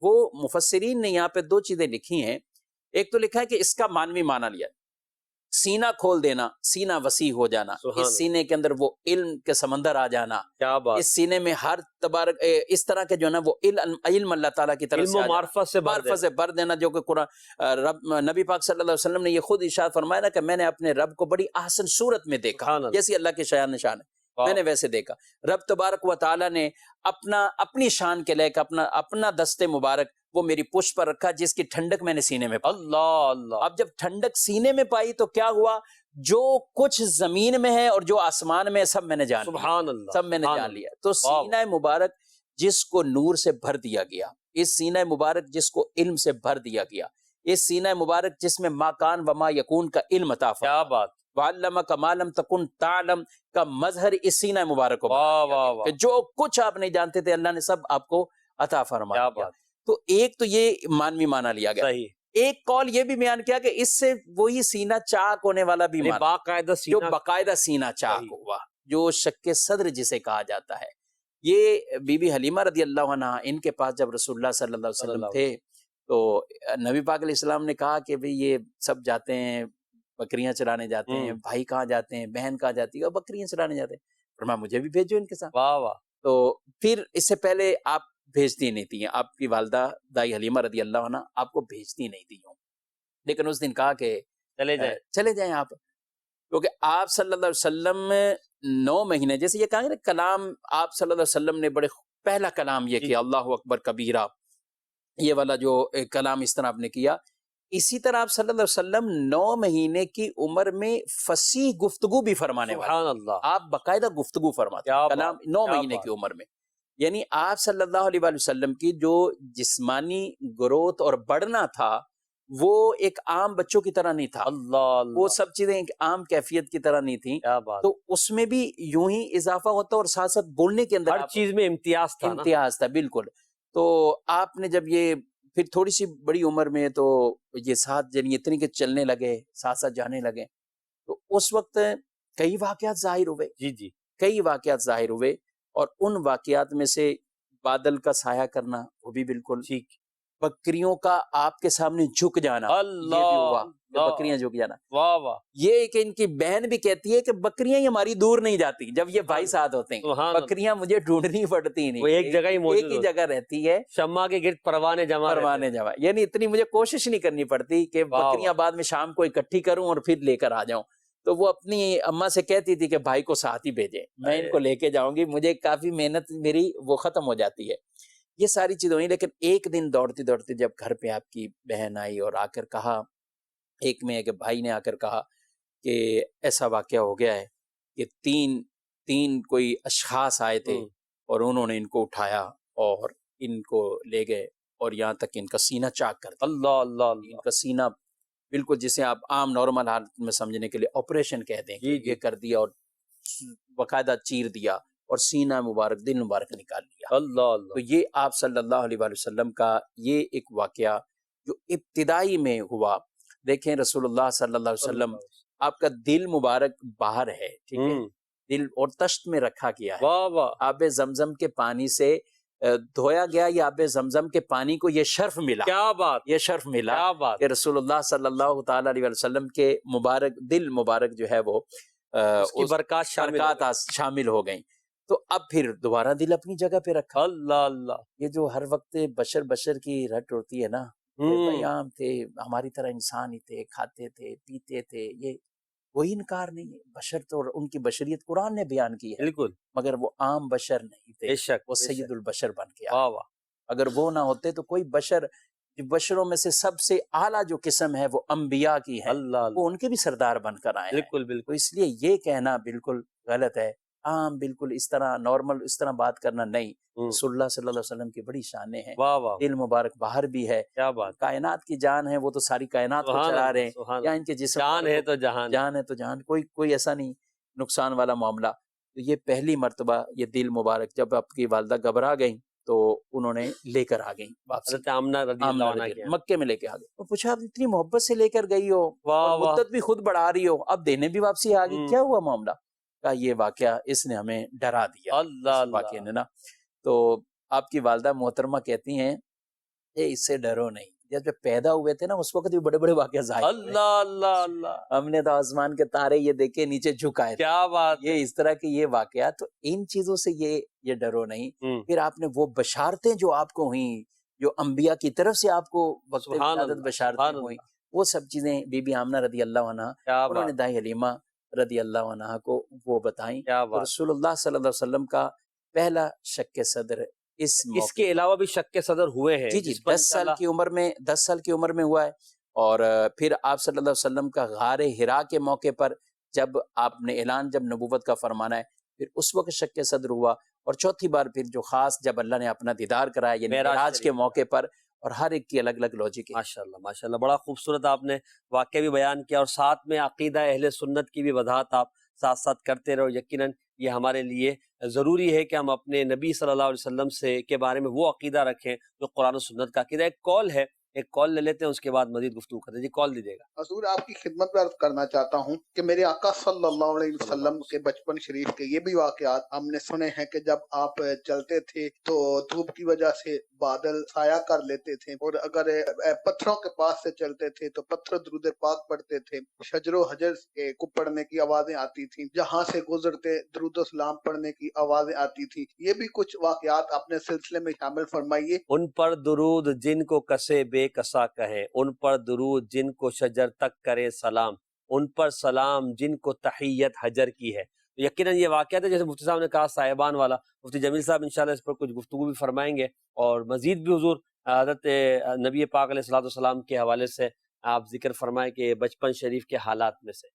وہ مفسرین نے یہاں پہ دو چیزیں لکھی ہیں، ایک تو لکھا ہے کہ اس کا معنوی معنی لیا، سینہ کھول دینا، سینہ وسیع ہو جانا، سبحان اس سینے کے اندر وہ علم کے سمندر آ جانا، کیا بات، اس سینے میں ہر تبارک اس طرح کے جو ہے نا وہ علم اللہ تعالیٰ کی طرف علم سے و آ جانا، معرفت سے بھر معرفت سے بھر دینا، جو کہ قرآن نبی پاک صلی اللہ علیہ وسلم نے یہ خود ارشاد فرمایا نا کہ میں نے اپنے رب کو بڑی احسن صورت میں دیکھا، سبحان اللہ، جیسی اللہ کے شان نشان ہے، میں نے ویسے دیکھا۔ رب تبارک و تعالیٰ نے اپنی شان کے لے کے اپنا دست مبارک وہ میری پشت پر رکھا، جس کی ٹھنڈک میں نے سینے میں پائی۔ اللہ اللہ، اب جب ٹھنڈک سینے میں پائی تو کیا ہوا؟ جو کچھ زمین میں ہے اور جو آسمان میں ہے سب میں نے جان لیا، سبحان اللہ، سب میں نے جان لیا۔ تو سینہ مبارک جس کو نور سے بھر دیا گیا، اس سینہ مبارک جس کو علم سے بھر دیا گیا، اس سینہ مبارک جس میں ما کان و ما یکون کا علم عطا فرمایا، کیا بات، وعلمک ما لم تکن تعلم کا مظہر اس سینہ مبارک کو واہ واہ کہ واہ، جو کچھ آپ نہیں جانتے تھے اللہ نے سب آپ کو عطا فرما کیا دیا۔ بات، تو ایک تو یہ مانوی معنی لیا گیا۔ صحیح، ایک قول یہ بھی بیان کیا کہ اس سے وہی سینہ چاک ہونے والا بھی مارا باقاعدہ جو سینہ باقاعدہ سینہ چاک ہوا، جو شک صدر جسے کہا جاتا ہے۔ یہ بی بی حلیمہ رضی اللہ عنہ، ان کے پاس جب رسول اللہ صلی اللہ علیہ وسلم تھے تو نبی پاک علیہ السلام نے کہا کہ بھئی یہ سب جاتے ہیں بکریاں چرانے جاتے ہیں، بھائی کہاں جاتے ہیں، بہن کہاں جاتی ہے، اور بکریاں چرانے جاتے ہیں، فرمایا مجھے بھی بھیجو ان کے ساتھ۔ واہ واہ، تو پھر اس سے پہلے آپ بھیجتی نہیں تھی، آپ کی والدہ دائی حلیمہ رضی اللہ عنہ آپ کو بھیجتی نہیں تھی، لیکن اس دن کہا کہ چلے جائیں آپ، کیونکہ آپ صلی اللہ علیہ وسلم 9 مہینے، جیسے یہ کہا نا کلام آپ صلی اللہ علیہ وسلم نے بڑے پہلا کلام یہ کیا اللہ اکبر کبیرہ، یہ والا جو کلام اس طرح آپ نے کیا، اسی طرح آپ صلی اللہ علیہ وسلم 9 مہینے کی عمر میں فصیح گفتگو بھی فرمانے والے، سبحان اللہ، آپ باقاعدہ گفتگو فرماتے ہیں کلام 9 مہینے کی عمر میں، یعنی آپ صلی اللہ علیہ وآلہ وسلم کی جو جسمانی گروتھ اور بڑھنا تھا وہ ایک عام بچوں کی طرح نہیں تھا، اللہ وہ سب چیزیں ایک عام کیفیت کی طرح نہیں تھیں، تو اس میں بھی یوں ہی اضافہ ہوتا اور ساتھ ساتھ بولنے کے اندر ہر چیز میں امتیاز تھا، امتیاز تھا بالکل۔ تو آپ نے جب یہ پھر تھوڑی سی بڑی عمر میں تو یہ ساتھ یعنی اتنی کہ چلنے لگے، ساتھ ساتھ جانے لگے، تو اس وقت کئی واقعات ظاہر ہوئے، جی کئی واقعات ظاہر ہوئے، اور ان واقعات میں سے بادل کا سایہ کرنا وہ بھی بالکل ٹھیک، بکریوں کا آپ کے سامنے جھک جانا، یہ بھی ہوا کہ بکریاں جھک جانا، واہ واہ، یہ کہ ان کی بہن بھی کہتی ہے کہ بکریاں ہی ہماری دور نہیں جاتی، جب یہ بھائی ساتھ ہوتے ہیں بکریاں مجھے ڈھونڈنی پڑتی نہیں، وہ ایک جگہ ہی موجود، ایک ہی جگہ رہتی ہے، شمع کے گرد پروانے جمع، یعنی اتنی مجھے کوشش نہیں کرنی پڑتی کہ بکریاں بعد میں شام کو اکٹھی کروں اور پھر لے کر آ جاؤں۔ تو وہ اپنی اماں سے کہتی تھی کہ بھائی کو ساتھ ہی بھیجے، میں ان کو لے کے جاؤں گی، مجھے کافی محنت میری وہ ختم ہو جاتی ہے، یہ ساری چیزیں ہوئی۔ لیکن ایک دن دوڑتی دوڑتی جب گھر پہ آپ کی بہن آئی اور آ کر کہا، ایک میں کہ بھائی نے آ کر کہا کہ ایسا واقعہ ہو گیا ہے کہ تین کوئی اشخاص آئے تھے اور انہوں نے ان کو اٹھایا اور ان کو لے گئے اور یہاں تک ان کا سینہ چاک کر دیا، اللہ اللہ، ان کا سینہ بالکل جسے آپ عام نارمل حالت میں سمجھنے کے لیے آپریشن کہہ دیں کہ یہ کر دیا اور باقاعدہ چیر دیا اور سینہ مبارک دل مبارک نکال لیا، اللہ اللہ۔ تو یہ آپ صلی اللہ علیہ وآلہ وسلم کا یہ ایک واقعہ جو ابتدائی میں ہوا۔ دیکھیں رسول اللہ صلی اللہ علیہ وسلم، آپ کا دل مبارک باہر ہے، ٹھیک ہے، دل اور تشت میں رکھا گیا ہے، واہ واہ، آب زمزم کے پانی سے دھویا گیا، یا آب زمزم کے پانی کو یہ شرف ملا، کیا بات، یہ شرف ملا کیا بات، کہ رسول اللہ صلی اللہ تعالی علیہ وسلم کے مبارک دل مبارک جو ہے وہ اس کی برکات شامل ہو گئیں۔ تو اب پھر دوبارہ دل اپنی جگہ پہ رکھا۔ اللہ اللہ، یہ جو ہر وقت بشر کی رٹ ہوتی ہے نا، بھائی عام تھے، ہماری طرح انسان ہی تھے، کھاتے تھے، پیتے تھے، یہ کوئی انکار نہیں ہے، بشر تو ان کی بشریت قرآن نے بیان کی ہے، بالکل، مگر وہ عام بشر نہیں تھے، بے شک، وہ سید البشر بن کے آئے۔ واہ واہ، اگر وہ نہ ہوتے تو کوئی بشروں میں سے سب سے اعلیٰ جو قسم ہے وہ انبیاء کی ہے، اللہ وہ ان کے بھی سردار بن کر آئے ہیں۔ بالکل تو بالکل، اس لیے یہ کہنا بالکل غلط ہے، عام بالکل اس طرح نارمل اس طرح بات کرنا نہیں۔ رسول اللہ صلی اللہ علیہ وسلم کی بڑی شانیں ہیں، واہ واہ، دل مبارک باہر بھی ہے، کیا بات، کائنات کی جان ہے، وہ تو ساری کائنات کو چلا رہے ہیں، یا ان کے جسم جان ہے تو جہان، جان ہے تو جان، کوئی ایسا نہیں نقصان والا معاملہ۔ تو یہ پہلی مرتبہ یہ دل مبارک جب آپ کی والدہ گھبرا گئیں تو انہوں نے لے کر آ گئیں واپس، حضرت آمنہ رضی اللہ عنہ کے مکے میں لے کے آ گئے۔ تو پوچھا آپ اتنی محبت سے لے کر گئی ہو اور مدت بھی خود بڑھا رہی ہو، اب دینے بھی واپسی آ گئی، کیا ہوا معاملہ؟ کہا یہ واقعہ اس نے ہمیں ڈرا دیا، اللہ واقعہ نے نا۔ تو آپ کی والدہ محترمہ کہتی ہیں کہ اس سے ڈرو نہیں، جب پیدا ہوئے تھے نا اس وقت بھی بڑے بڑے واقعہ ظاہر ہوئے، اللہ اللہ اللہ، ہم نے تو آسمان کے تارے یہ دیکھے نیچے جھکائے، کیا بات، یہ اس طرح کے یہ واقعات، تو ان چیزوں سے یہ ڈرو نہیں۔ پھر آپ نے وہ بشارتیں جو آپ کو ہوئیں، جو انبیاء کی طرف سے آپ کو وقت ولادت بشارتیں ہوئیں، وہ سب چیزیں بی بی آمنہ رضی اللہ عنہ انہوں نے دائی حلیمہ رضی اللہ عنہ کو وہ بتائیں۔ تو رسول اللہ صلی اللہ علیہ وسلم کا پہلا شک صدر اس کے علاوہ بھی شک صدر ہوئے ہیں، جی 10 سال کی عمر میں ہوا ہے، اور پھر آپ صلی اللہ علیہ وسلم کا غار حرا کے موقع پر جب آپ نے اعلان جب نبوت کا فرمانا ہے، پھر اس وقت شک صدر ہوا، اور چوتھی بار پھر جو خاص جب اللہ نے اپنا دیدار کرایا یعنی معراج کے موقع پر، اور ہر ایک کی الگ الگ لوجک ہے۔ ماشاءاللہ ماشاءاللہ، بڑا خوبصورت آپ نے واقعہ بھی بیان کیا، اور ساتھ میں عقیدہ اہل سنت کی بھی وضاحت آپ ساتھ ساتھ کرتے رہو۔ یقیناً یہ ہمارے لیے ضروری ہے کہ ہم اپنے نبی صلی اللہ علیہ وسلم کے بارے میں وہ عقیدہ رکھیں جو قرآن و سنت کا عقیدہ۔ ایک قول ہے ایک کال لے لیتے ہیں، اس کے بعد مزید گفتگو کرتے ہیں. جی کال دیجیے گا. حضور آپ کی خدمت میں عرض کرنا چاہتا ہوں کہ میرے آقا صلی اللہ علیہ وسلم کے بچپن شریف کے یہ بھی واقعات ہم نے سنے ہیں کہ جب آپ چلتے تھے تو دھوپ کی وجہ سے بادل سایہ کر لیتے تھے، اور اگر پتھروں کے پاس سے چلتے تھے تو پتھر درود پاک پڑھتے تھے، شجر و حجر کو پڑھنے کی آوازیں آتی تھیں، جہاں سے گزرتے درود و سلام پڑھنے کی آوازیں آتی تھیں. یہ بھی کچھ واقعات اپنے سلسلے میں شامل فرمائیے. ان پر درود جن کو کسے بے کسا کہیں، ان پر درود جن کو شجر تک کرے سلام، ان پر سلام جن کو تحیت حجر کی ہے. یقیناً یہ واقعات ہے جیسے مفتی صاحب نے کہا صاحبان والا. مفتی جمیل صاحب انشاءاللہ اس پر کچھ گفتگو بھی فرمائیں گے، اور مزید بھی حضور حضرت نبی پاک علیہ الصلوۃ والسلام کے حوالے سے آپ ذکر فرمائیں کہ بچپن شریف کے حالات میں سے.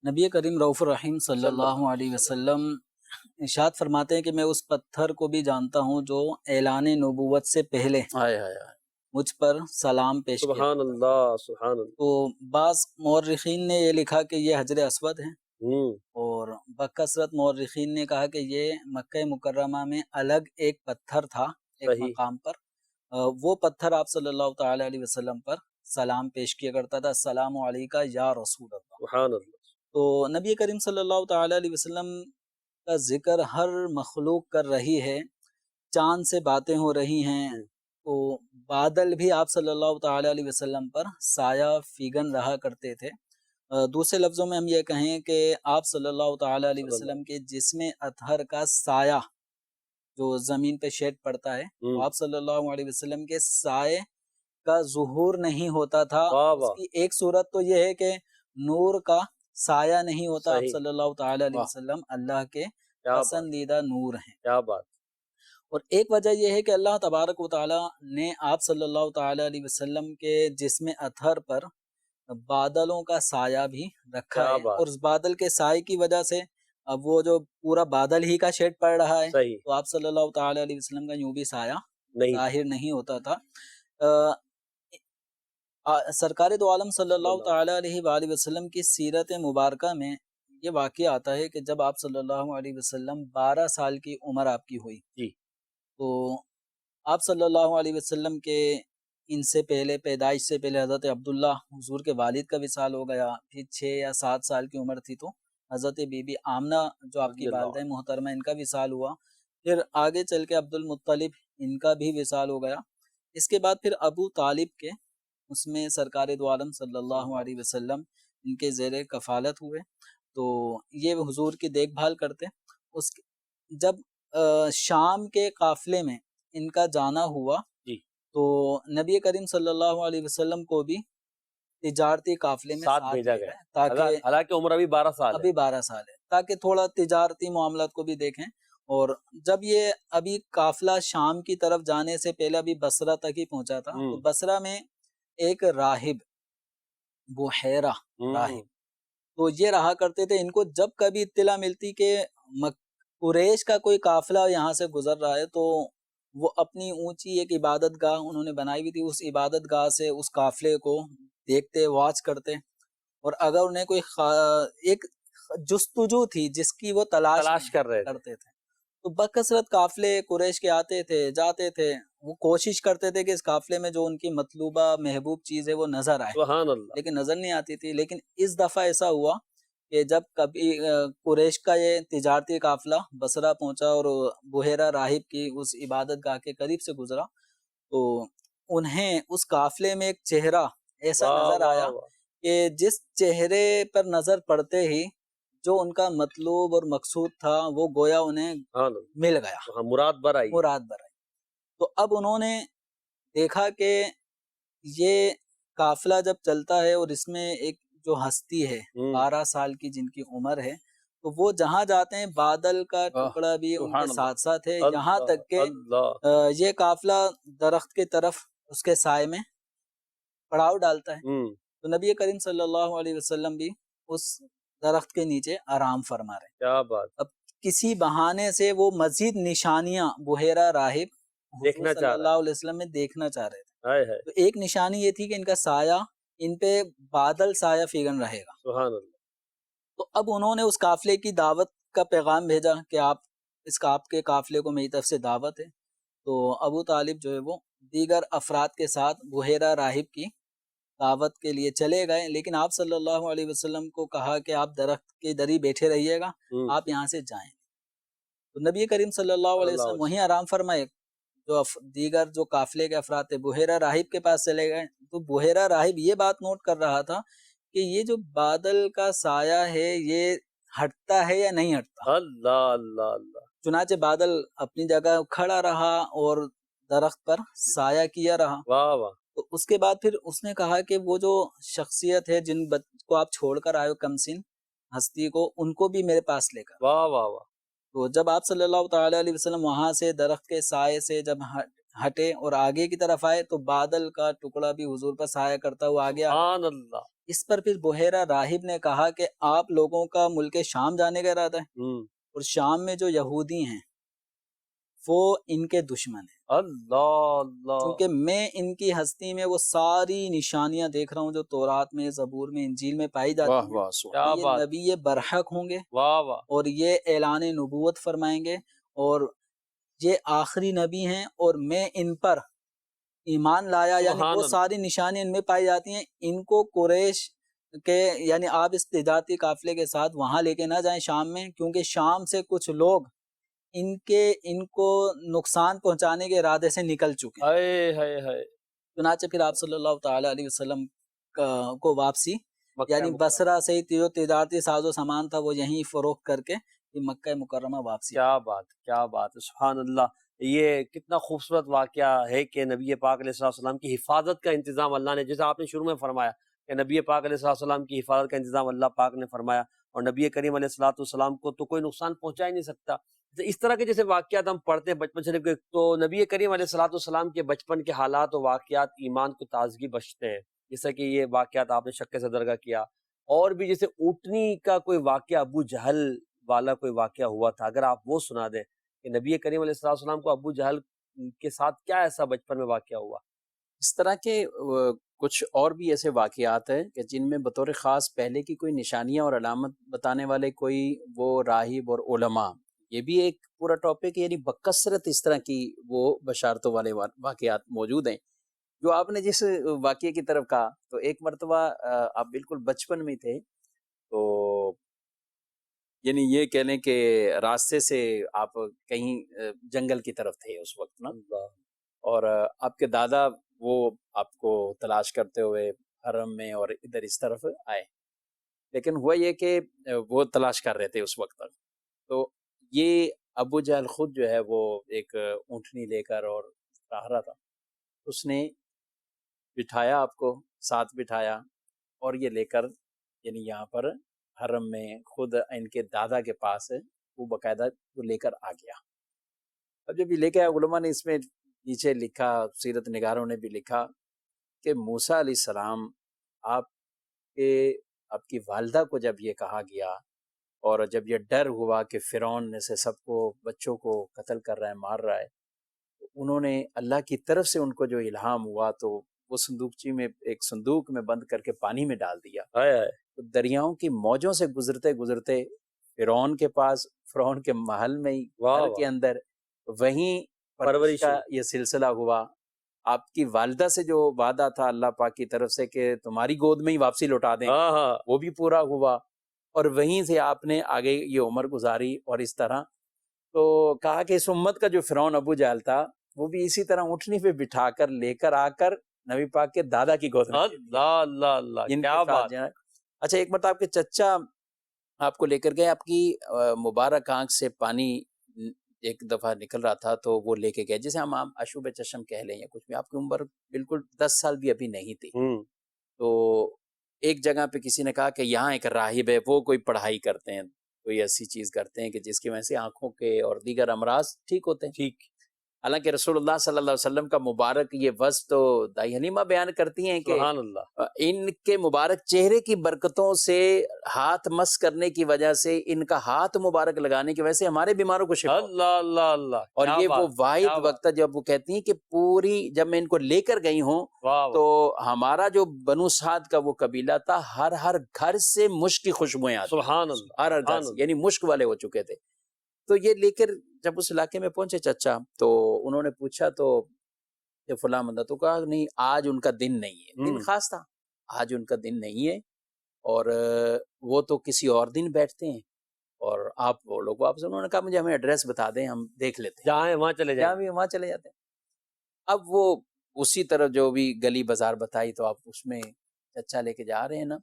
نبی کریم رؤوف الرحیم صلی اللہ علیہ وسلم ارشاد فرماتے ہیں کہ میں اس پتھر کو بھی جانتا ہوں جو اعلان نبوت سے پہلے مجھ پر سلام پیش کیا. سبحان اللہ سبحان اللہ. تو بعض مورخین نے یہ لکھا کہ یہ حجر اسود ہے، اور بکثرت مورخین نے کہا کہ یہ مکہ مکرمہ میں الگ ایک پتھر تھا ایک صحیح. مقام پر. وہ پتھر آپ صلی اللہ تعالی علیہ وسلم پر سلام پیش کیا کرتا تھا، السلام علیکہ یا رسول اللہ. سبحان اللہ. تو نبی کریم صلی اللہ تعالی علیہ وسلم کا ذکر ہر مخلوق کر رہی ہے، چاند سے باتیں ہو رہی ہیں، تو بادل بھی آپ صلی اللہ تعالی علیہ وسلم پر سایہ فیگن رہا کرتے تھے. دوسرے لفظوں میں ہم یہ کہیں کہ آپ صلی اللہ تعالی علیہ وسلم کے جسم اطہر کا سایہ جو زمین پہ شیڈ پڑتا ہے، تو آپ صلی اللہ علیہ وسلم کے سائے کا ظہور نہیں ہوتا تھا. اس کی ایک صورت تو یہ ہے کہ نور کا سایہ نہیں ہوتا. آپ صلی اللہ تعالی علیہ وسلم اللہ کے پسندیدہ نور ہیں. کیا بات. اور ایک وجہ یہ ہے کہ اللہ تبارک و تعالی نے آپ صلی اللہ تعالی علیہ وسلم کے جسم اطہر پر بادلوں کا سایہ بھی رکھا ہے، اور اس بادل کے سائے کی وجہ سے اب وہ جو پورا بادل ہی کا شیڈ پڑ رہا ہے، تو آپ صلی اللہ تعالی علیہ وسلم کا یوں بھی سایہ ظاہر نہیں ہوتا تھا. سرکار دو عالم صلی اللہ تعالی علیہ وآلہ وسلم کی سیرت مبارکہ میں یہ واقعہ آتا ہے کہ جب آپ صلی اللہ علیہ وسلم 12 سال کی عمر آپ کی ہوئی، تو آپ صلی اللہ علیہ وسلم کے ان سے پہلے پیدائش سے پہلے حضرت عبداللہ حضور کے والد کا وصال ہو گیا. پھر 6 یا 7 سال کی عمر تھی تو حضرت بی بی آمنہ جو آپ کی والدہ محترمہ ان کا وصال ہوا. پھر آگے چل کے عبد المطلب ان کا بھی وصال ہو گیا. اس کے بعد پھر ابو طالب کے، اس میں سرکار دو عالم صلی اللہ علیہ وسلم ان کے زیر کفالت ہوئے، تو یہ حضور کی دیکھ بھال کرتے. جب شام کے قافلے میں ان کا جانا ہوا تو نبی کریم صلی اللہ علیہ وسلم کو بھی تجارتی قافلے میں ساتھ بھیجا گیا، تاکہ حالانکہ عمر ابھی 12 سال ہے، تاکہ تھوڑا تجارتی معاملات کو بھی دیکھیں. اور جب یہ ابھی قافلہ شام کی طرف جانے سے پہلے ابھی بصرہ تک ہی پہنچا تھا، تو بصرہ میں ایک راہب بحیرہ راہب، تو یہ رہا کرتے تھے. ان کو جب کبھی اطلاع ملتی کہ قریش کا کوئی قافلہ یہاں سے گزر رہا ہے، تو وہ اپنی اونچی ایک عبادت گاہ انہوں نے بنائی ہوئی تھی، اس عبادت گاہ سے اس قافلے کو دیکھتے، واچ کرتے، اور اگر انہیں کوئی ایک جستجو تھی جس کی وہ تلاش کر رہے کرتے تھے، تو بکثرت قافلے قریش کے آتے تھے جاتے تھے. وہ کوشش کرتے تھے کہ اس قافلے میں جو ان کی مطلوبہ محبوب چیز ہے وہ نظر آئے، سبحان اللہ، لیکن نظر نہیں آتی تھی. لیکن اس دفعہ ایسا ہوا کہ جب کبھی قریش کا یہ تجارتی قافلہ بصرہ پہنچا اور بحیرہ راہب کی اس عبادت گاہ کے قریب سے گزرا، تو انہیں اس قافلے میں ایک چہرہ ایسا نظر آیا کہ جس چہرے پر نظر پڑتے ہی جو ان کا مطلوب اور مقصود تھا وہ گویا انہیں مل گیا، مراد بر آئی. تو اب انہوں نے دیکھا کہ یہ قافلہ جب چلتا ہے اور اس میں ایک جو ہستی ہے 12 سال کی جن کی عمر ہے، تو وہ جہاں جاتے ہیں بادل کا ٹکڑا بھی ان کے ساتھ ساتھ ہے، یہاں تک کہ یہ قافلہ درخت کی طرف اس کے سائے میں پڑاؤ ڈالتا ہے. تو نبی کریم صلی اللہ علیہ وسلم بھی اس درخت کے نیچے آرام فرما رہے. کیا بات. اب کسی بہانے سے وہ مزید نشانیاں بحیرہ راہب دیکھنا صلی اللہ علیہ وسلم میں دیکھنا چاہ رہے تھے. تو ایک نشانی یہ تھی کہ ان کا سایہ، ان پہ بادل سایہ فیگن رہے گا. سبحان اللہ. تو اب انہوں نے اس قافلے کی دعوت کا پیغام بھیجا کہ آپ کے قافلے کو میری طرف سے دعوت ہے. تو ابو طالب جو ہے وہ دیگر افراد کے ساتھ بحیرہ راہب کی دعوت کے لیے چلے گئے، لیکن آپ صلی اللہ علیہ وسلم کو کہا کہ آپ درخت کے دری بیٹھے رہیے گا، آپ یہاں سے جائیں۔ تو نبی کریم صلی اللہ علیہ وسلم وہیں آرام فرمائے۔ جو دیگر جو قافلے کے افراد تھے بحیرہ راہب کے پاس چلے گئے، تو بحیرہ راہب یہ بات نوٹ کر رہا تھا کہ یہ جو بادل کا سایہ ہے یہ ہٹتا ہے یا نہیں ہٹتا۔ اللہ اللہ اللہ۔ چنانچہ بادل اپنی جگہ کھڑا رہا اور درخت پر سایہ کیا رہا۔ واہ واہ۔ تو اس کے بعد پھر اس نے کہا کہ وہ جو شخصیت ہے جن کو آپ چھوڑ کر آئے ہو کمسن ہستی کو، ان کو بھی میرے پاس لے کر۔ واہ واہ واہ۔ تو جب آپ صلی اللہ تعالی علیہ وسلم وہاں سے درخت کے سائے سے جب ہٹے اور آگے کی طرف آئے تو بادل کا ٹکڑا بھی حضور پر سایہ کرتا ہوا آ گیا۔ سبحان اللہ۔ اس پر پھر بحیرہ راہب نے کہا کہ آپ لوگوں کا ملک شام جانے کا ارادہ ہے، اور شام میں جو یہودی ہیں وہ ان کے دشمن ہیں، اللہ اللہ۔ کیونکہ میں ان کی ہستی میں وہ ساری نشانیاں دیکھ رہا ہوں جو تورات میں، زبور میں، انجیل میں پائی جاتی واہ ہیں۔ واہ کیا یہ بات۔ نبی برحق ہوں گے واہ واہ۔ اور یہ اعلان نبوت فرمائیں گے، اور یہ آخری نبی ہیں، اور میں ان پر ایمان لایا، یعنی سبحان وہ اللہ۔ ساری نشانیاں ان میں پائی جاتی ہیں۔ ان کو قریش کے یعنی آپ اس تجارتی قافلے کے ساتھ وہاں لے کے نہ جائیں شام میں، کیونکہ شام سے کچھ لوگ ان کو نقصان پہنچانے کے ارادے سے نکل چکے ہیں۔ ہائے ہائے ہائے۔ چنانچہ پھر آپ صلی اللہ تعالی علیہ وسلم کو واپسی، مکہ یعنی مکرمہ۔ بصرہ سے جو تجارتی ساز و سامان تھا وہ یہیں فروخت کر کے مکہ مکرمہ واپسی۔ کیا بات، کیا بات، سبحان اللہ۔ یہ کتنا خوبصورت واقعہ ہے کہ نبی پاک علیہ الصلوۃ والسلام کی حفاظت کا انتظام اللہ نے، جیسے آپ نے شروع میں فرمایا کہ نبی پاک علیہ الصلوۃ والسلام کی حفاظت کا انتظام اللہ پاک نے فرمایا، اور نبی کریم علیہ الصلوۃ والسلام کو تو کوئی نقصان پہنچا ہی نہیں سکتا۔ اس طرح کے جیسے واقعات ہم پڑھتے ہیں بچپن سے لے کے، تو نبی کریم علیہ الصلوۃ والسلام کے بچپن کے حالات و واقعات ایمان کو تازگی بخشتے ہیں، جیسا کہ یہ واقعات آپ نے شق صدرگہ کیا، اور بھی جیسے اونٹنی کا کوئی واقعہ، ابو جہل والا کوئی واقعہ ہوا تھا، اگر آپ وہ سنا دیں کہ نبی کریم علیہ الصلوۃ والسلام کو ابو جہل کے ساتھ کیا ایسا بچپن میں واقعہ ہوا۔ اس طرح کے کچھ اور بھی ایسے واقعات ہیں کہ جن میں بطور خاص پہلے کی کوئی نشانیاں اور علامت بتانے والے کوئی وہ راہب اور علماء، یہ بھی ایک پورا ٹاپک ہے، یعنی بکثرت اس طرح کی وہ بشارتوں والے واقعات موجود ہیں۔ جو آپ نے جس واقعے کی طرف کہا، تو ایک مرتبہ آپ بالکل بچپن میں تھے، تو یعنی یہ کہہ لیں کہ راستے سے آپ کہیں جنگل کی طرف تھے اس وقت نا، اور آپ کے دادا وہ آپ کو تلاش کرتے ہوئے حرم میں اور ادھر اس طرف آئے، لیکن ہوا یہ کہ وہ تلاش کر رہے تھے اس وقت تک، تو یہ ابو جہل خود جو ہے وہ ایک اونٹنی لے کر اور راہ رہا تھا، اس نے بٹھایا آپ کو ساتھ بٹھایا، اور یہ لے کر یعنی یہاں پر حرم میں خود ان کے دادا کے پاس وہ باقاعدہ وہ لے کر آ گیا۔ اب جب یہ لے کے آیا، علماء نے اس میں نیچے لکھا، سیرت نگاروں نے بھی لکھا کہ موسیٰ علیہ السلام آپ کی والدہ کو جب یہ کہا گیا، اور جب یہ ڈر ہوا کہ فرعون سے سب کو بچوں کو قتل کر رہا ہے، مار رہا ہے، تو انہوں نے اللہ کی طرف سے ان کو جو الہام ہوا تو وہ صندوقچی میں ایک صندوق میں بند کر کے پانی میں ڈال دیا۔ تو دریاؤں کی موجوں سے گزرتے گزرتے فرعون کے پاس، فرعون کے محل میں ہی گھر کے اندر وہیں پرورش کا یہ سلسلہ ہوا۔ آپ کی والدہ سے جو وعدہ تھا اللہ پاک کی طرف سے کہ تمہاری گود میں ہی واپسی لوٹا دیں، وہ بھی پورا ہوا، اور وہیں سے آپ نے آگے یہ عمر گزاری۔ اور اس طرح تو کہا کہ اس امت کا جو فرعون ابو جہل تھا وہ بھی اسی طرح اونٹنی پہ بٹھا کر لے کر آ کر نبی پاک کے دادا کی گود میں اللہ اللہ اللہ، کیا بات۔ اچھا، ایک مرتبہ آپ کے چچا آپ کو لے کر گئے، آپ کی مبارک آنکھ سے پانی ایک دفعہ نکل رہا تھا تو وہ لے کے گئے، جسے ہم اشوب چشم کہہ لیں یا کچھ بھی۔ آپ کی عمر بالکل 10 سال بھی ابھی نہیں تھی، تو ایک جگہ پہ کسی نے کہا کہ یہاں ایک راہب ہے، وہ کوئی پڑھائی کرتے ہیں، کوئی ایسی چیز کرتے ہیں کہ جس کی وجہ سے آنکھوں کے اور دیگر امراض ٹھیک ہوتے ہیں۔ ٹھیک، حالانکہ رسول اللہ صلی اللہ علیہ وسلم کا مبارک یہ وصف تو دائی حلیمہ بیان کرتی ہیں کہ سبحان اللہ، ان کے مبارک چہرے کی برکتوں سے، ہاتھ مس کرنے کی وجہ سے، ان کا ہاتھ مبارک لگانے کی وجہ سے ہمارے بیماروں کو شفا۔ اللہ اللہ اللہ، اور یہ وہ واحد وقت ہے جب وہ کہتی ہیں کہ پوری جب میں ان کو لے کر گئی ہوں تو ہمارا جو بنو سعد کا وہ قبیلہ تھا، ہر گھر سے مشک کی خوشبوئیں آتی، سبحان اللہ، ہر گھر سے، یعنی مشک والے ہو چکے تھے۔ تو یہ لے کر جب اس علاقے میں پہنچے چچا، تو انہوں نے پوچھا تو کہ فلاں بندہ، تو کہا نہیں آج ان کا دن نہیں ہے، دن خاص تھا، آج ان کا دن نہیں ہے، اور وہ تو کسی اور دن بیٹھتے ہیں، اور آپ وہ لوگ واپس، انہوں نے کہا مجھے ہمیں ایڈریس بتا دیں، ہم دیکھ لیتے ہیں، جہاں وہاں چلے جائیں، جہاں بھی وہاں چلے جاتے ہیں۔ اب وہ اسی طرح جو بھی گلی بازار بتائی، تو آپ اس میں چچا لے کے جا رہے ہیں نا،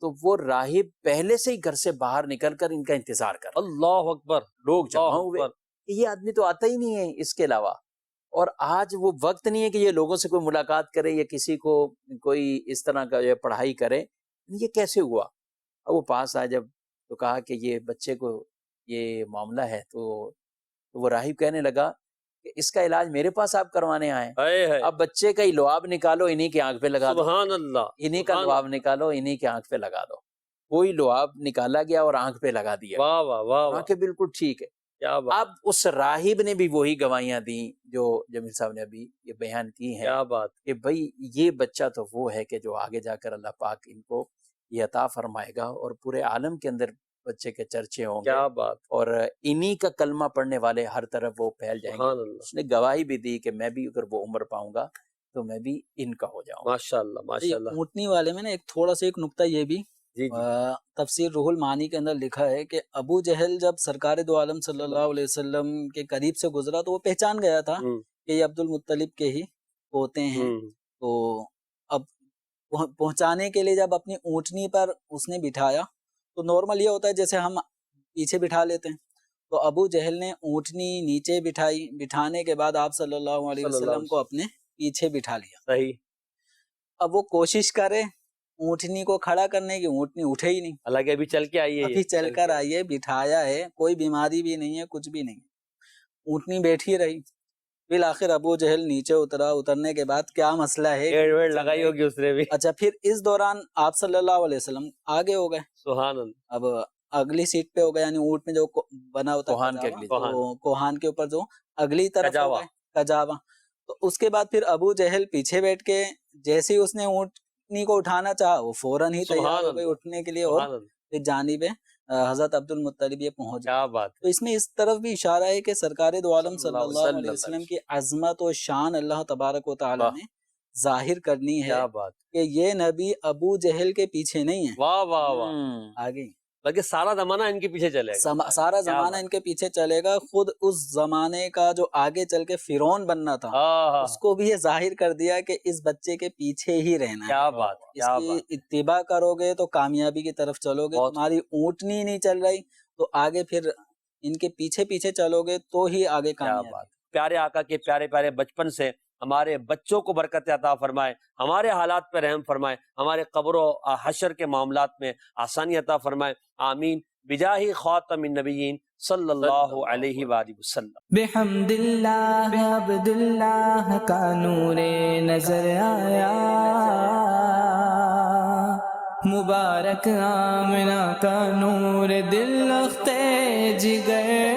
تو وہ راہب پہلے سے ہی گھر سے باہر نکل کر ان کا انتظار کر رہے ہیں۔ اللہ اکبر، لوگ جمع اللہ ہوئے اکبر، کہ یہ آدمی تو آتا ہی نہیں ہے اس کے علاوہ، اور آج وہ وقت نہیں ہے کہ یہ لوگوں سے کوئی ملاقات کرے یا کسی کو کوئی اس طرح کا یہ پڑھائی کرے، یہ کیسے ہوا؟ اب وہ پاس آئے جب، تو کہا کہ یہ بچے کو یہ معاملہ ہے، تو وہ راہب کہنے لگا کہ اس کا علاج میرے پاس آپ کروانے آئے، ہائے ہائے، اب بچے کا ہی لعاب نکالو، انہی کی آنکھ پہ لگا دو، سبحان اللہ، انہی کا سبحان لعاب نکالو، انہی کی آنکھ پہ لگا دو۔ وہی لعاب نکالا گیا اور آنکھ پہ لگا دیا، واہ واہ واہ واہ، آنکھیں بالکل ٹھیک ہے۔ کیا بات، اب اس راہب نے بھی وہی گواہیاں دیں جو جمیل صاحب نے ابھی یہ بیان کی ہیں، کیا بات، کہ بھئی یہ بچہ تو وہ ہے کہ جو آگے جا کر اللہ پاک ان کو یہ عطا فرمائے گا، اور پورے عالم کے اندر بچے کے چرچے ہوں گے، کیا بات، اور انہی کا کلمہ پڑھنے والے ہر طرف وہ پھیل جائیں گے۔ سبحان اللہ، اس نے گواہی بھی دی کہ میں بھی اگر وہ عمر پاؤں گا تو میں بھی ان کا ہو جاؤں گا۔ ماشاء اللہ ماشاء اللہ، اونٹنی والے میں نا ایک تھوڑا سا ایک نقطہ یہ بھی جی جی، تفسیر روح المعانی کے اندر لکھا ہے کہ ابو جہل جب سرکار دو عالم صلی اللہ علیہ وسلم کے قریب سے گزرا تو وہ پہچان گیا تھا کہ یہ عبد المطلب کے ہی پوتے ہیں، تو اب پہنچانے کے لیے جب اپنی اونٹنی پر اس نے بٹھایا تو نارمل یہ ہوتا ہے جیسے ہم پیچھے بٹھا لیتے ہیں، تو ابو جہل نے اونٹنی نیچے بٹھائی، بٹھانے کے بعد آپ صلی اللہ علیہ وسلم کو اپنے پیچھے بٹھا لیا۔ صحیح، اب وہ کوشش کرے اونٹنی کو کھڑا کرنے کی، اونٹنی اٹھے ہی نہیں، حالانکہ ابھی چل کے آئیے، ابھی چل کر آئیے، بٹھایا ہے، کوئی بیماری بھی نہیں ہے، کچھ بھی نہیں، اونٹنی بیٹھی رہی۔ بالآخر ابو جہل نیچے اترا، اترنے کے بعد کیا مسئلہ ہے، ایڈ ویڈ لگائی ہوگی اس نے بھی، اچھا پھر اس دوران آپ صلی اللہ علیہ وسلم آگے ہو گئے، سبحان اللہ، اب اگلی سیٹ پہ ہو گئے، یعنی اونٹ میں جو بنا ہوتا کوہان کے کجاوا، اگلی تو کوہان کے اوپر جو اگلی طرف ہو کجاوا، گئے کجاوا، تو اس کے بعد پھر ابو جہل پیچھے بیٹھ کے جیسے ہی اس نے اونٹنی کو اٹھانا چاہا وہ فوراً ہی تیار سبحان ہو گئی اللہ، اٹھنے کے لیے، اور سبحان اللہ، پھر جانب حضرت عبد المطلب یہ پہنچ گئے۔ کیا بات، تو اس میں اس طرف بھی اشارہ ہے کہ سرکار دو عالم صلی اللہ علیہ وسلم وسلم کی عظمت و شان اللہ تبارک و تعالی واہ، نے ظاہر کرنی ہے کیا بات، کہ یہ نبی ابو جہل کے پیچھے نہیں ہے، واہ واہ واہ، آگے بلکہ سارا زمانہ ان کے پیچھے چلے گا، سارا زمانہ ان کے پیچھے چلے گا۔ خود اس زمانے کا جو آگے چل کے فرعون بننا تھا اس کو بھی یہ ظاہر کر دیا کہ اس بچے کے پیچھے ہی رہنا ہے، کیا بات، اس کیا کی بات، اتباع کرو گے تو کامیابی کی طرف چلو گے، بہت تمہاری اونٹنی نہیں چل رہی تو آگے پھر ان کے پیچھے پیچھے چلو گے تو ہی آگے کیا کامیابی۔ بات، پیارے آقا کے پیارے پیارے بچپن سے ہمارے بچوں کو برکت عطا فرمائے، ہمارے حالات پہ رحم فرمائے، ہمارے قبر و حشر کے معاملات میں آسانی عطا فرمائے، آمین، بجاہ خاتم النبیین صلی اللہ علیہ وآلہ وسلم۔ بحمد اللہ عبداللہ کا نور نظر آیا، مبارک آمنہ کا نور دل اختے جگر